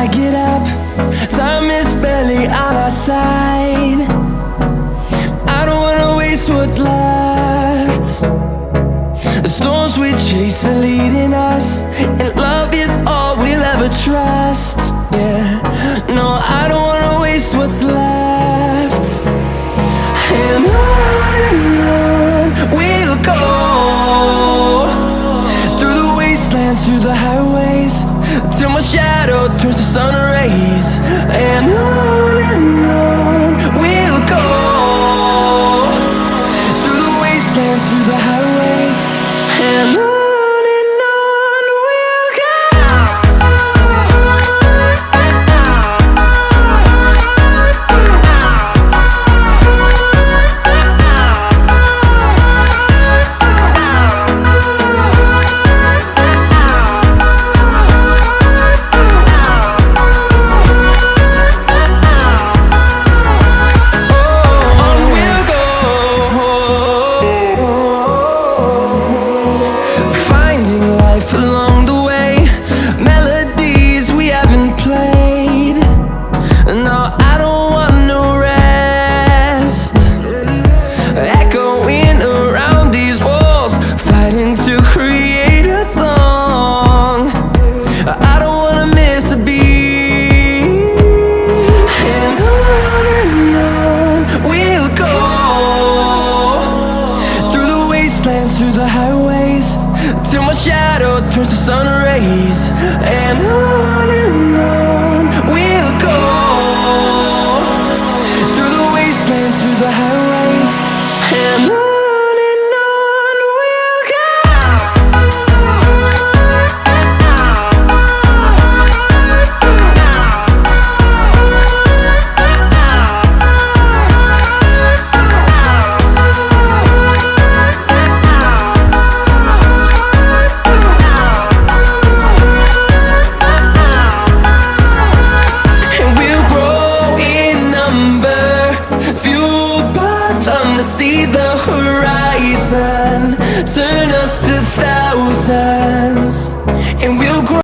I get up, time is barely on our side. I don't wanna waste what's left. The storms we chase are leading us, and love is all we'll ever trust. Yeah, no, I don't wanna waste what's left. And on we'll go, through the wastelands, through the highways, till my shadow turns to sun rays. And on we'll go, through the wastelands, through the highways, and on. Along the way, melodies we haven't played. No, I don't want no rest. Echoing around these walls, fighting to create a song. I don't wanna miss a beat. And on we'll go, through the wastelands, through the highways, till my shadow turns to sun rays. And on we'll go, through the wastelands, through the highways, and on. To see the horizon turn us to thousands, and we'll grow.